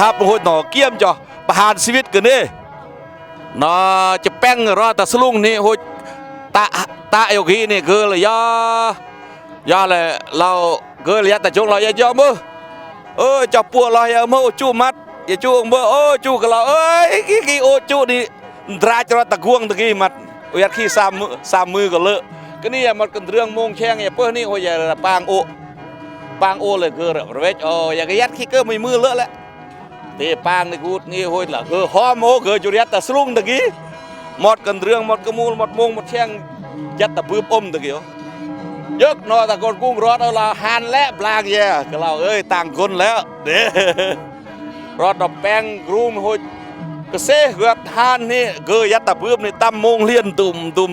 ฮับหัวหน่อเกี่ยมจ่อประหารชีวิตกันนี่น่าจะแป้งรอแต่สลุงนี่หัวตาเอวกี้นี่คือเลยย่อเลยเราคือเลยแต่จงเราย่อมือจับปัวเราอย่ามือจูมัดอย่าจูมือจูกับเรากี่จูนี่ตราจรตะกวงตะกี้มัดยัดขี้สามมือก็เลอะก็นี่มันกันเรื่องมงแช่งอย่าเพื่อนี่หัวใหญ่ปางโอเลยคือเวทอย่ายัดขี้เกลือไม่มือเลอะแล้วที่ปางนี่กูนี่หัวละคือหอมโอคือจุดยัดแต่สลุงตะกี้หมดกันเรื่องหมดกระมูลหมดมงหมดแช่งยัดแต่ปื้มตะกี้ยกนอตะกอนกุ้งรอดเอาละหันและปลางแย่ก็เราต่างคนแล้วเด้รอดดอกแป้งกรูมหัวก็เสกเกิดหันนี่เกยยัดแต่ปื้มนี่ตั้มมงเลียนตุ่ม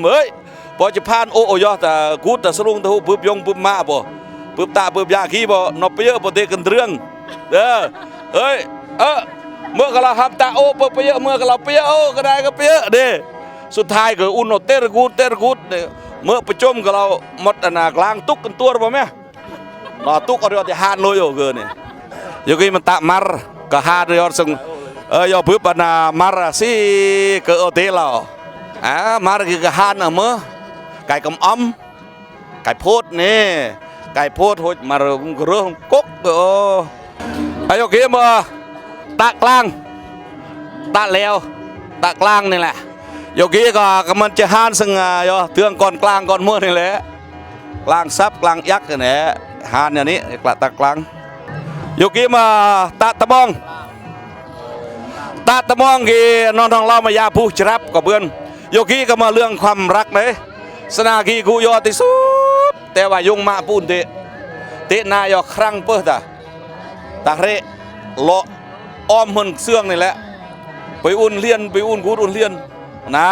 พอจะผ่านโอยอแต่กูแต่สลุงแต่หูปื้มยงปื้มมาบ่ปื้มตาปื้มยาขี้บ่นอเปียบ่เตะกันเรื่องเด้อเมื่อเราทำตาโอเปียเมื่อเราเปียก็ได้ก็เปียเด้สุดท้ายก็อุ่นเตะกูดเนี่ยเมื่อประจมกับเราหมดอนากลางตุกกันตัวบ่แม่นอตุกเอาเดี๋ยวจะหานเลยเกินเนี่ยอยู่กี้มันตะมารก็หาเดี๋ยวซึ่งยอพื้นปนามารสิก็เอาเตะเรามารคือก็หานเมื่อไก่กำอ้อมไก่โพดนี่ไก่โพดหดมาเรื่องกุ๊กอยู่กี้มาตะกลางตะเลวตะกลางนี่แหละโยกี้ก็มันจะหานซึ่งเตืองก่อนกลางก่อนเมื่อนี่แหละกลางซับกลางยักษ์นี่หานอย่างนี้กละตะกลางโยกี้มาตะตะมองกี่น้องเรามายาผู้จรับกับเพื่อนโยกี้ก็มาเรื่องความรักเลยสนากีกูยอติสุดแต่ว่ายุงมาปูนเตะนายครั้งเปิดตะเระเลาะอ้อมมันเสื่องนี่แหละไปอุ่นเลียนไปอุ่นกูอุ่นเลียนนะ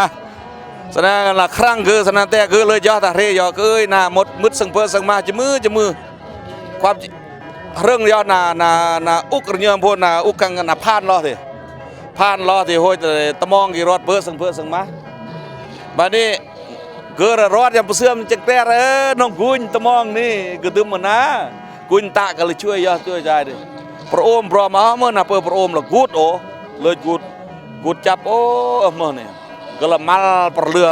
แสดงละครั้งคือสนาแต่คือเลยยอตะเรยอคือนาหมดมืดสังเพอสังมาจะมือความเรื่องยอนาอุกเรียมพูดนาอุกกังนาพานล้อที่ห้อยตะมองกี่รอดเพอสังมาบัดนี้เกิดรอดยังเสื่อมจังแต่น้องกุญตะมองนี่ก็ตึมมันนะกุญตะก็เลยช่วยใจดิพระองค์พร้อมเอาเมื่อน่ะเปิดพระองค์ละกูดเลยกูจับเมื่อเนี่ยก็ละmal perเรือ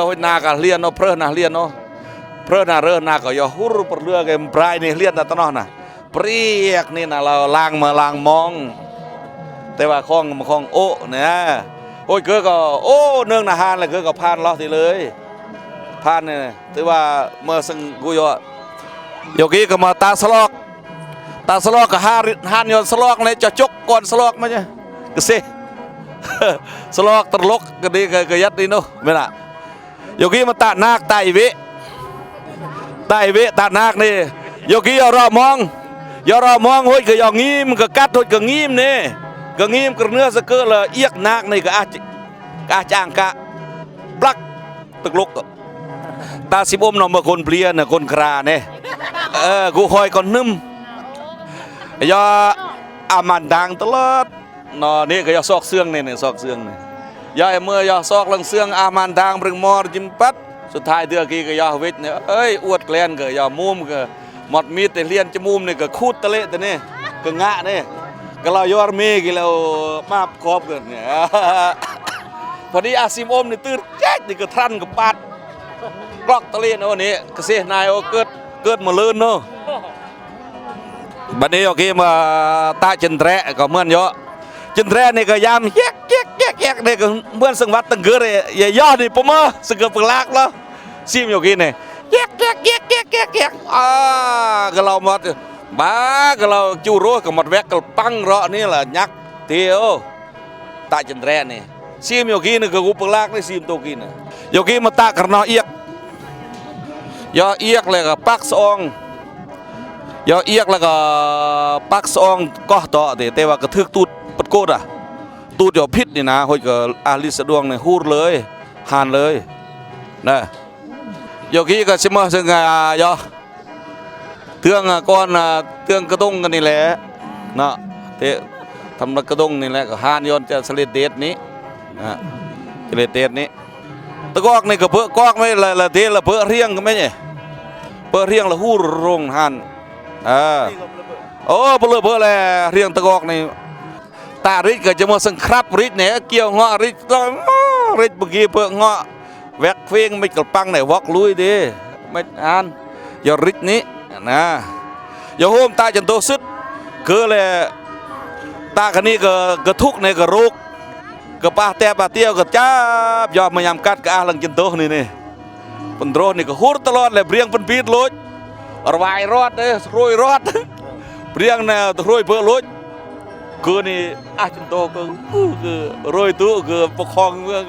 ห้อยนาก็เลียนเพลินนะเลียนเพลินนะเรือนาก็ย่อหูรperเรือกันปลายนี่เลียนแต่ตอนนั้นเปรียกนี่นะเราล้างมองแต่ว่าคล้องโอ้เนี่ยโอ้ยเกือก็เนื่องนาฮานเลยเกือก็พานล้อทีเลยพานเนี่ยแต่ว่าเมื่อซึ่งกูโยกี้ก็มาตาสลอกก็ฮานยนสลอกเลยจะจกก่อนสลอกมั้ยก็สิสลอกตลกก็ดีก็ยัดดีโน่ไม่ละโยกี้มาตานาคไตเวตานาคนี่โยกี้รอมองห้ยก็ยองงี้มันก็กัดห้ยก็งี้มนี่ก็งี้มกระเนื้อสะเกือเลยเอียกนาคนี่ก็อาจางกะปลักตลกตาสิบอมนอมคนเปลี่ยนคนคราเนี่ยกูคอยก่อนนึ่มยออามันดังตลอดนอนี่ก็ยอซอกเสื่องเนี่ยซอกเสื่องเนี่ยยอเมื่อยอซอกลังเสื่องอามันดังปรึงมอจิมปัดสุดท้ายเดือกี้ก็ยอวิทเนี่ยอวดแกลนก็ยอมุมก็หมดมีดแต่เลียนจมุมเนี่ยก็คูดตะเละแต่เนี่ยก็งะเนี่ยก็เรายอร์เมกี่เรามาครอบกันเนี่ยพอดีอาซิมอมนี่ตื่นแจ๊กนี่ก็ทันกับปัดกลอกตะเละเนาะนี่ก็เสียนายเกิดมาเลื่อนเนาะบัดนี้โอเคมาตาจินแตรก็เหมือนเยอะจินแตรนี่ก็ยามแยกนี่ก็เหมือนสังวัดตั้งเกิดเลยย่อนี่ปมสังเกตปลากแล้วซิมโยกี้นี่แยกก็เราหมดบ้าก็เราจูโร่ก็หมดแวกก็ปังเรานี่แหละยักษ์เที่ยวตาจินแตรนี่ซิมโยกี้นี่ก็กูปลากนี่ซิมตัวกี้นี่โยกี้มาตากระนอเอียกเลยก็ปักซองยอเอียกแล้วก็ปักซองก็ต่อแต่ว่ากระทึกตูดปัดโกดตูดยอพิษนี่นะห้อยก็อาลิสะดวงเนี่ยหูดเลยหานเลยนะโยกี้ก็ชิมซึ่งยอเตืองก้อนเตืองกระด้งกันนี่แหละนะเตะทำกระด้งนี่แหละก็หานยอนจะสลิดเดชนี้สลิดเดชนี้ตะกอกนี่ก็เพื่อกอกไม่ละเทละเพื่อเรียงก็ไม่เนี่ยเพื่อเรียงละหูดรงหาน โอ้เบลอเบลเลยเรียงตะกอกนี่ตาริดก็จะมาสังครับริดเนี่ยเกี่ยวเงาะริดต้องริดเมื่อกี้เพื่อเงาะแวกเฟียงไม่กระปังไหนวอกลุยดิไม่อ่านอย่าริดนี้นะอย่าโฮมตาจนโตสุดคือเลยตาคันนี้ก็ทุกในก็รุกก็ป้าแต่ป้าเตี้ยวก็จ้าบยอมมายำกัดก็อาหลังจนโตนี่เป็นโดรนี่ก็หูตลอดเลยเรียงเป็นปีดลุยรวายรอดเลยรวยรอดเรียงเนี่ยรวยเพื่อลุยคือนี่อาจนโตก็คือรวยตู้คือปกครองเมือง